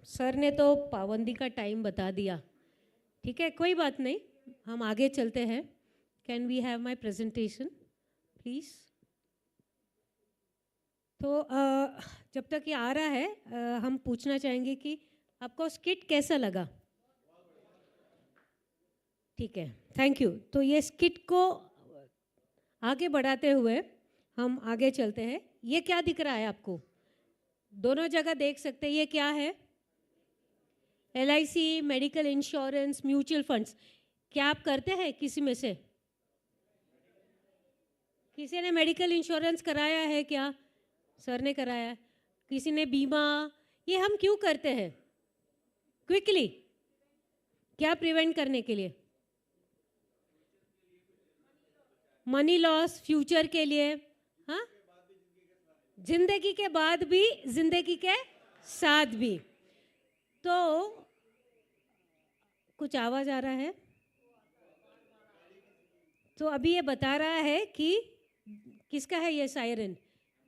Sir ने तो पाबंदी का टाइम बता दिया। ठीक है, कोई बात नहीं, हम आगे चलते हैं। Can we have my presentation please. तो जब तक ये आ रहा है हम पूछना चाहेंगे कि आपको स्किट कैसा लगा। ठीक है, थैंक यू। तो ये स्किट को आगे बढ़ाते हुए हम आगे चलते हैं। ये क्या दिख रहा है आपको? दोनों जगह देख सकते हैं। ये क्या है? LIC, medical insurance, mutual funds. क्या आप करते हैं किसी में से? किसी ने मेडिकल इंश्योरेंस कराया है क्या? सर ने कराया। किसी ने बीमा? ये हम क्यों करते हैं? क्विकली क्या प्रिवेंट करने के लिए? मनी लॉस, फ्यूचर के लिए। हाँ, जिंदगी के बाद भी, जिंदगी के साथ भी। तो कुछ आवाज आ रहा है तो अभी ये बता रहा है कि किसका है ये सायरन?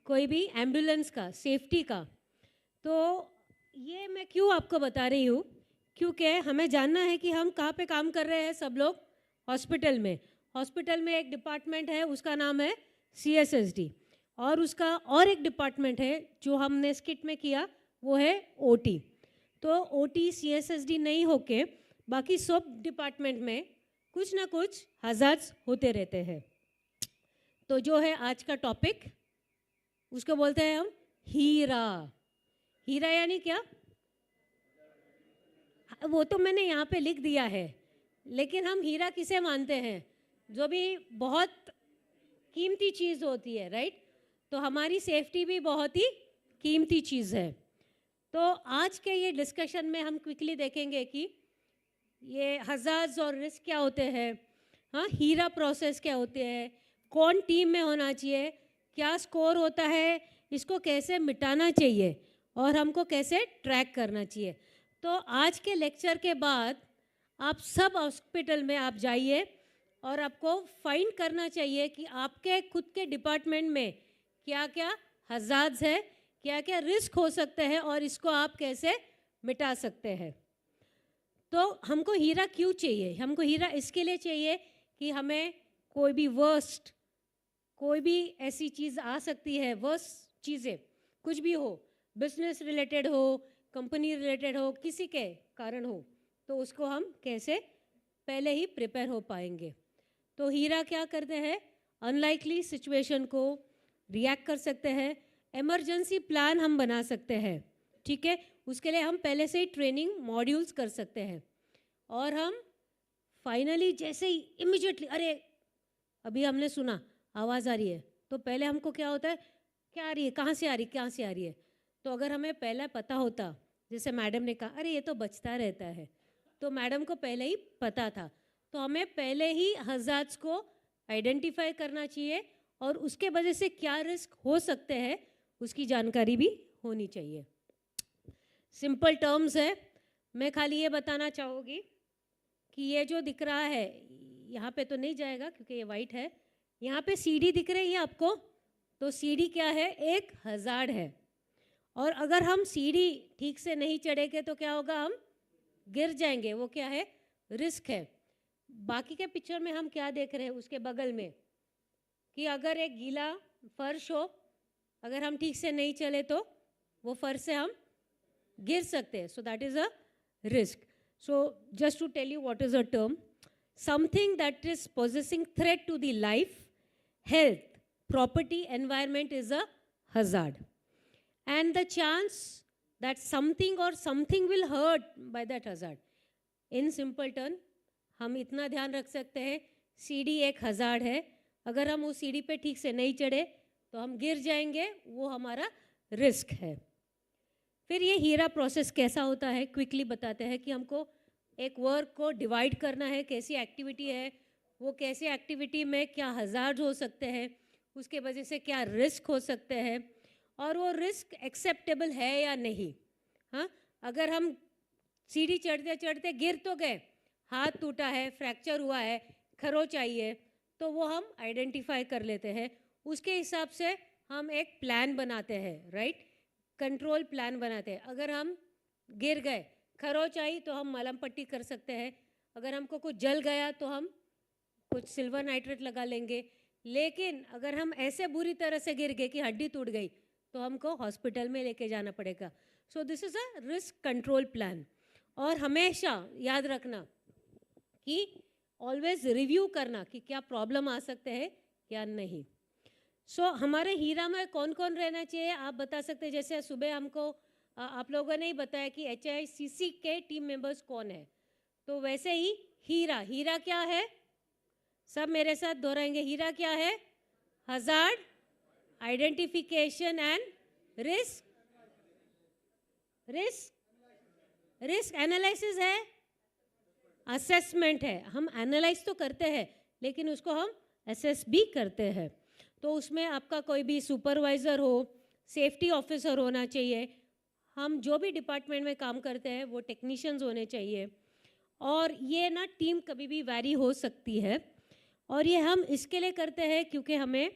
कोई भी एम्बुलेंस का, सेफ्टी का। तो ये मैं क्यों आपको बता रही हूँ, क्योंकि हमें जानना है कि हम कहाँ पे काम कर रहे हैं सब लोग। हॉस्पिटल में। हॉस्पिटल में एक डिपार्टमेंट है, उसका नाम है CSSD। और उसका और एक डिपार्टमेंट है जो हमने स्किट में किया, वो है OT। तो OT CSSD नहीं होके बाकी सब डिपार्टमेंट में कुछ ना कुछ हज़ार्ड्स होते रहते हैं। तो जो है आज का टॉपिक, उसको बोलते हैं हम हीरा। हीरा यानी क्या? वो तो मैंने यहाँ पे लिख दिया है, लेकिन हम हीरा किसे मानते हैं? जो भी बहुत कीमती चीज़ होती है, राइट? तो हमारी सेफ्टी भी बहुत ही कीमती चीज़ है। तो आज के ये डिस्कशन में हम क्विकली देखेंगे कि ये हज़ार्ड्स और रिस्क क्या होते हैं, हाँ, हीरा प्रोसेस क्या होते हैं, कौन टीम में होना चाहिए, क्या स्कोर होता है, इसको कैसे मिटाना चाहिए और हमको कैसे ट्रैक करना चाहिए। तो आज के लेक्चर के बाद आप सब हॉस्पिटल में आप जाइए और आपको फाइंड करना चाहिए कि आपके खुद के डिपार्टमेंट में क्या क्या हज़ार्ड्स है, क्या क्या रिस्क हो सकते हैं और इसको आप कैसे मिटा सकते हैं। तो हमको हीरा क्यों चाहिए? हमको हीरा इसके लिए चाहिए कि हमें कोई भी वर्स्ट, कोई भी ऐसी चीज़ आ सकती है, वर्स्ट चीज़ें कुछ भी हो, बिजनेस रिलेटेड हो, कंपनी रिलेटेड हो, किसी के कारण हो, तो उसको हम कैसे पहले ही प्रिपेयर हो पाएंगे। तो हीरा क्या करते हैं? अनलाइकली सिचुएशन को रिएक्ट कर सकते हैं, इमरजेंसी प्लान हम बना सकते हैं। ठीक है, उसके लिए हम पहले से ही ट्रेनिंग मॉड्यूल्स कर सकते हैं। और हम फाइनली जैसे ही इमिजिएटली, अरे अभी हमने सुना आवाज़ आ रही है, तो पहले हमको क्या होता है, क्या आ रही है, कहाँ से आ रही है, कहाँ से आ रही है। तो अगर हमें पहले पता होता, जैसे मैडम ने कहा अरे ये तो बचता रहता है, तो मैडम को पहले ही पता था, तो हमें पहले ही हज़ार्ड्स को आइडेंटिफाई करना चाहिए और उसके वजह से क्या रिस्क हो सकते हैं उसकी जानकारी भी होनी चाहिए। सिंपल टर्म्स है, मैं खाली ये बताना चाहूँगी कि ये जो दिख रहा है, यहाँ पे तो नहीं जाएगा क्योंकि ये वाइट है। यहाँ पे सीढ़ी दिख रही है आपको, तो सीढ़ी क्या है? एक हज़ार्ड है। और अगर हम सीढ़ी ठीक से नहीं चढ़ेंगे तो क्या होगा? हम गिर जाएंगे। वो क्या है? रिस्क है। बाकी के पिक्चर में हम क्या देख रहे हैं उसके बगल में, कि अगर एक गीला फर्श हो, अगर हम ठीक से नहीं चले तो वो फर्श से हम गिर सकते हैं। So that is a risk. So just to tell you what is a term, something that is possessing threat to the life, health, property, environment is a hazard. And the chance that something or something will hurt by that hazard. In simple term, हम इतना ध्यान रख सकते हैं, सीढ़ी एक hazard है, अगर हम उस सीढ़ी पे ठीक से नहीं चढ़े तो हम गिर जाएंगे, वो हमारा रिस्क है। फिर ये हीरा प्रोसेस कैसा होता है क्विकली बताते हैं कि हमको एक वर्क को डिवाइड करना है, कैसी एक्टिविटी है वो, कैसी एक्टिविटी में क्या हज़ार्ड हो सकते हैं, उसके वजह से क्या रिस्क हो सकते हैं और वो रिस्क एक्सेप्टेबल है या नहीं। हाँ, अगर हम सीढ़ी चढ़ते चढ़ते गिर तो गए, हाथ टूटा है, फ्रैक्चर हुआ है, खरोच आई है, तो वो हम आइडेंटिफाई कर लेते हैं। उसके हिसाब से हम एक प्लान बनाते हैं, राइट? कंट्रोल प्लान बनाते हैं। अगर हम गिर गए, खरोच आई तो हम मलहम पट्टी कर सकते हैं, अगर हमको कुछ जल गया तो हम कुछ सिल्वर नाइट्रेट लगा लेंगे। लेकिन अगर हम ऐसे बुरी तरह से गिर गए कि हड्डी टूट गई तो हमको हॉस्पिटल में लेके जाना पड़ेगा। So this is a risk control plan. और हमेशा याद रखना कि ऑलवेज रिव्यू करना कि क्या प्रॉब्लम आ सकते हैं क्या नहीं। हमारे हीरा में कौन कौन रहना चाहिए आप बता सकते हैं। जैसे सुबह हमको आप लोगों ने ही बताया कि HICC के टीम मेंबर्स कौन है, तो वैसे ही हीरा क्या है, सब मेरे साथ दोहराएंगे। हीरा क्या है? Hazard identification and risk analysis है, असेसमेंट है। हम एनालाइज तो करते हैं लेकिन उसको हम असेस भी करते हैं। तो उसमें आपका कोई भी सुपरवाइज़र हो, सेफ्टी ऑफिसर होना चाहिए, हम जो भी डिपार्टमेंट में काम करते हैं वो टेक्नीशियंस होने चाहिए। और ये ना टीम कभी भी वैरी हो सकती है, और ये हम इसके लिए करते हैं क्योंकि हमें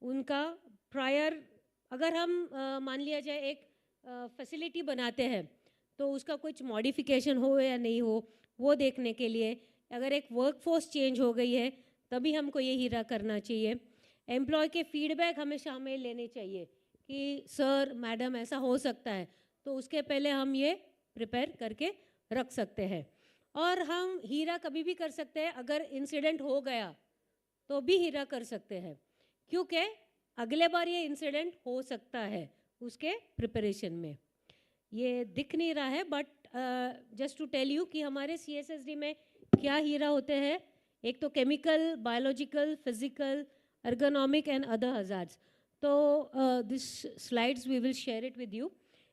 उनका प्रायर, अगर हम मान लिया जाए एक फैसिलिटी बनाते हैं तो उसका कुछ मॉडिफिकेशन हो या नहीं हो वो देखने के लिए, अगर एक वर्कफोर्स चेंज हो गई है तभी हमको ये हीरा करना चाहिए। एम्प्लॉय के फीडबैक हमेशा हमें लेने चाहिए कि सर मैडम ऐसा हो सकता है, तो उसके पहले हम ये प्रिपेयर करके रख सकते हैं। और हम हीरा कभी भी कर सकते हैं, अगर इंसिडेंट हो गया तो भी हीरा कर सकते हैं क्योंकि अगले बार ये इंसिडेंट हो सकता है उसके प्रिपरेशन में। ये दिख नहीं रहा है but just to tell you कि हमारे CSSD में क्या हीरा होते हैं। एक तो chemical, biological, physical, ergonomic and other hazards. तो this slides we will share it with you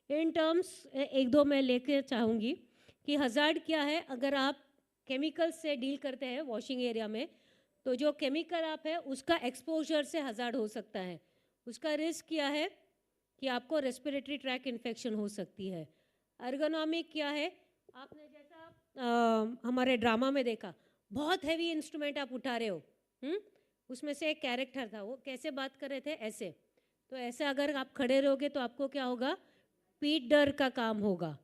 in terms. एक दो मैं लेके चाहूँगी कि हजार्ड क्या है। अगर आप केमिकल से डील करते हैं वॉशिंग एरिया में, तो जो केमिकल आप है उसका एक्सपोजर से हजार्ड हो सकता है। उसका रिस्क क्या है कि आपको रेस्पिरेटरी ट्रैक इन्फेक्शन हो सकती है। अर्गोनॉमिक क्या है, आपने जैसा हमारे ड्रामा में देखा, बहुत हैवी इंस्ट्रूमेंट आप उठा रहे हो, उसमें से एक कैरेक्टर था, वो कैसे बात कर रहे थे, ऐसे। तो ऐसे अगर आप खड़े रहोगे तो आपको क्या होगा, पीठ डर का काम होगा।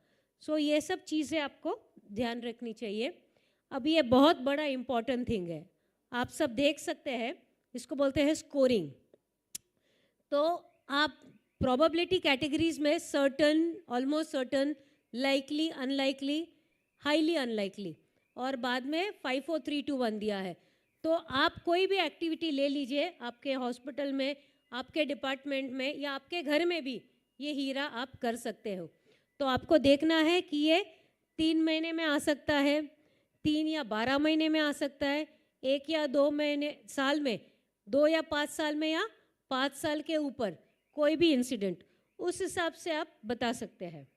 सो ये सब चीज़ें आपको ध्यान रखनी चाहिए। अब ये बहुत बड़ा इम्पॉर्टेंट थिंग है, आप सब देख सकते हैं, इसको बोलते हैं स्कोरिंग। तो आप प्रोबेबिलिटी कैटेगरीज में certain, almost certain, likely, unlikely, highly unlikely, और बाद में 5 4 3 2 1 दिया है। तो आप कोई भी एक्टिविटी ले लीजिए, आपके हॉस्पिटल में, आपके डिपार्टमेंट में या आपके घर में भी ये हीरा आप कर सकते हो। तो आपको देखना है कि ये 3 महीने में आ सकता है, 3 या 12 महीने में आ सकता है, 1 या 2 महीने, साल में, 2 या 5 साल में, या 5 साल के ऊपर कोई भी इंसिडेंट, उस हिसाब से आप बता सकते हैं।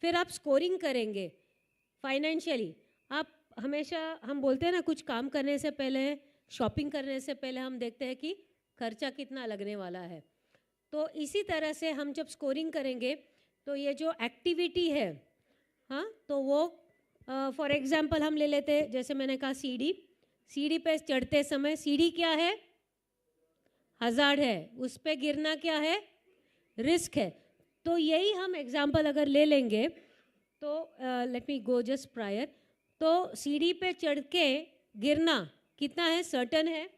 फिर आप स्कोरिंग करेंगे फाइनेंशियली। आप हमेशा, हम बोलते हैं ना, कुछ काम करने से पहले, शॉपिंग करने से पहले हम देखते हैं कि खर्चा कितना लगने वाला है। तो इसी तरह से हम जब स्कोरिंग करेंगे तो ये जो एक्टिविटी है, हाँ, तो वो फॉर एग्जांपल हम ले लेते हैं, जैसे मैंने कहा सीढ़ी पे चढ़ते समय, सीढ़ी क्या है, हजार्ड है, उस पे गिरना क्या है, रिस्क है। तो यही हम एग्जांपल अगर ले लेंगे तो let me go just prior. तो सीढ़ी पे चढ़ के गिरना कितना है, सर्टन है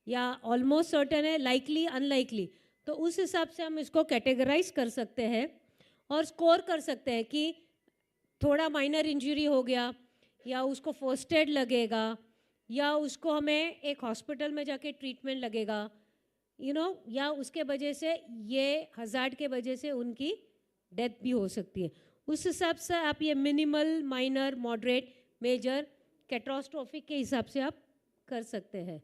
या ऑलमोस्ट सर्टन है, लाइकली, अनलाइकली। तो उस हिसाब से हम इसको कैटेगराइज कर सकते हैं और स्कोर कर सकते हैं कि थोड़ा माइनर इंजरी हो गया, या उसको फर्स्ट एड लगेगा, या उसको हमें एक हॉस्पिटल में जाके ट्रीटमेंट लगेगा, या उसके वजह से, ये हजार्ड के वजह से उनकी डेथ भी हो सकती है। उस हिसाब से आप ये minimal, minor, moderate, major, catastrophic के हिसाब से आप कर सकते हैं।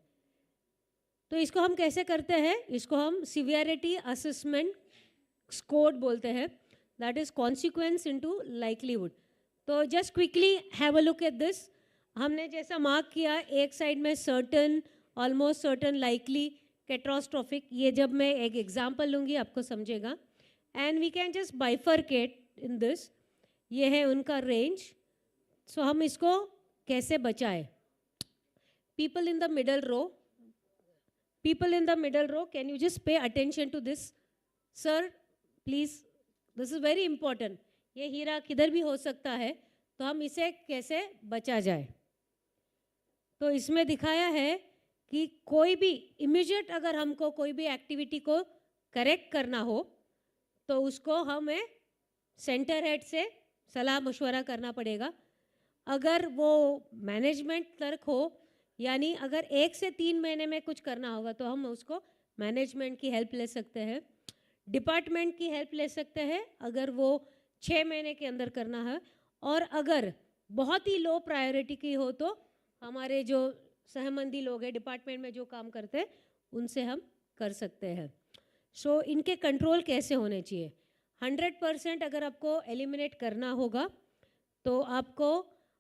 तो इसको हम कैसे करते हैं, इसको हम सिवियरिटी असेसमेंट स्कोर बोलते हैं, that is consequence into likelihood. तो just quickly have a look at this. हमने जैसा मार्क किया, एक साइड में certain, almost certain, likely, catastrophic, ये जब मैं एक एग्जाम्पल लूँगी आपको समझेगा। And we can just bifurcate in this, ये है उनका रेंज। सो हम इसको कैसे बचाएं। People in the middle row, people in the middle row, can you just pay attention to this? Sir, please this is very important, ये हीरा किधर भी हो सकता है, तो हम इसे कैसे बचा जाए। तो इसमें दिखाया है कि कोई भी इमीडिएट अगर हमको कोई भी एक्टिविटी को करेक्ट करना हो तो उसको हमें सेंटर हेड से सलाह मशवरा करना पड़ेगा। अगर वो मैनेजमेंट तक हो, यानी अगर 1 से 3 महीने में कुछ करना होगा तो हम उसको मैनेजमेंट की हेल्प ले सकते हैं, डिपार्टमेंट की हेल्प ले सकते हैं अगर वो 6 महीने के अंदर करना है, और अगर बहुत ही लो प्रायोरिटी की हो तो हमारे जो सहमंदी लोग हैं डिपार्टमेंट में जो काम करते हैं उनसे हम कर सकते हैं। सो इनके कंट्रोल कैसे होने चाहिए। 100% अगर आपको एलिमिनेट करना होगा तो आपको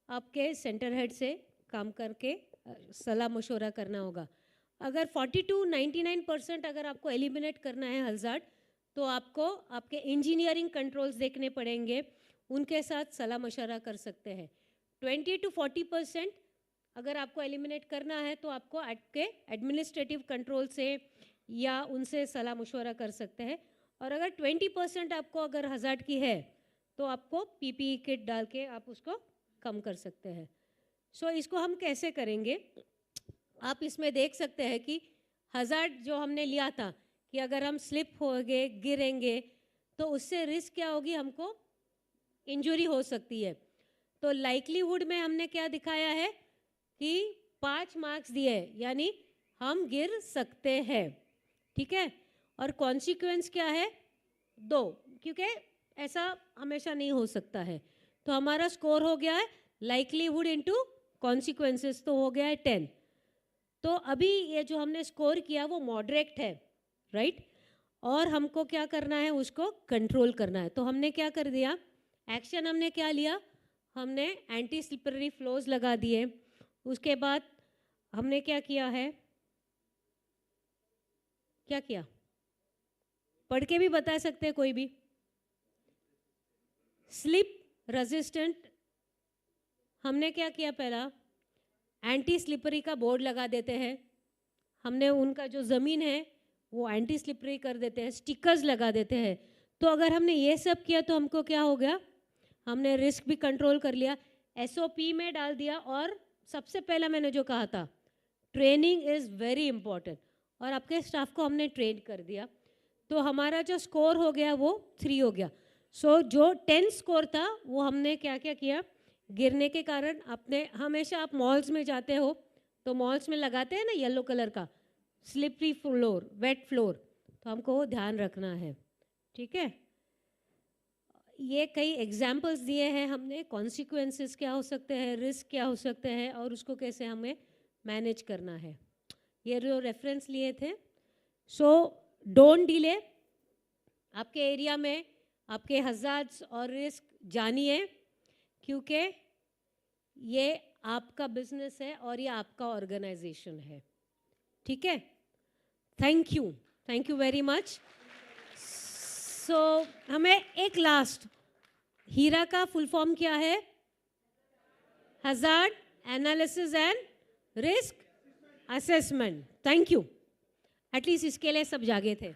आपके सेंटर हेड से काम करके सलाह मशवरा करना होगा। अगर 40 to 99% अगर आपको एलिमिनेट करना है हज़ार्ड, तो आपको आपके इंजीनियरिंग कंट्रोल्स देखने पड़ेंगे, उनके साथ सलाह मशवरा कर सकते हैं। 20 to 40% अगर आपको एलिमिनेट करना है तो आपको आपके एडमिनिस्ट्रेटिव कंट्रोल से या उनसे सलाह मशवरा कर सकते हैं। और अगर 20% आपको अगर हज़ार्ड की है तो आपको पीपीई किट डाल के आप उसको कम कर सकते हैं। सो इसको हम कैसे करेंगे, आप इसमें देख सकते हैं कि हज़ार्ड जो हमने लिया था कि अगर हम स्लिप हो गए, गिरेंगे, तो उससे रिस्क क्या होगी, हमको इंजरी हो सकती है। तो लाइक्लीहुड में हमने क्या दिखाया है कि 5 मार्क्स दिए, यानी हम गिर सकते हैं, ठीक है। और कॉन्सिक्वेंस क्या है, 2, क्योंकि ऐसा हमेशा नहीं हो सकता है। तो हमारा स्कोर हो गया है लाइक्लीहुड इनटू कॉन्सिक्वेंसेस, तो हो गया है 10। तो अभी ये जो हमने स्कोर किया वो मॉडरेट है, राइट। और हमको क्या करना है, उसको कंट्रोल करना है। तो हमने क्या कर दिया, एक्शन हमने क्या लिया, हमने एंटी स्लिपरी फ्लोज लगा दिए। उसके बाद हमने क्या किया है, क्या किया, पढ़ के भी बता सकते हैं कोई भी। स्लिप रेजिस्टेंट हमने क्या किया, पहला एंटी स्लिपरी का बोर्ड लगा देते हैं। हमने उनका जो ज़मीन है वो एंटी स्लिपरी कर देते हैं, स्टिकर्स लगा देते हैं। तो अगर हमने ये सब किया तो हमको क्या हो गया, हमने रिस्क भी कंट्रोल कर लिया, एसओपी में डाल दिया। और सबसे पहला मैंने जो कहा था, ट्रेनिंग इज़ वेरी इंपॉर्टेंट, और आपके स्टाफ को हमने ट्रेन कर दिया। तो हमारा जो स्कोर हो गया वो 3 हो गया। सो जो 10 स्कोर था वो हमने क्या क्या किया, गिरने के कारण अपने, हमेशा आप मॉल्स में जाते हो तो मॉल्स में लगाते हैं ना येलो कलर का स्लिपरी फ्लोर, वेट फ्लोर, तो हमको वो ध्यान रखना है, ठीक है। ये कई एग्जाम्पल्स दिए हैं हमने, कॉन्सिक्वेंसेस क्या हो सकते हैं, रिस्क क्या हो सकते हैं, और उसको कैसे हमें मैनेज करना है, ये जो रेफरेंस लिए थे। सो डोंट डिले, आपके एरिया में आपके हज़ार्ड्स और रिस्क जानिए, क्योंकि ये आपका बिजनेस है और ये आपका ऑर्गेनाइजेशन है, ठीक है। Thank you very much. So हमें एक लास्ट, हीरा का फुल फॉर्म क्या है, hazard analysis and risk assessment. Thank you, at least इसके लिए सब जागे थे।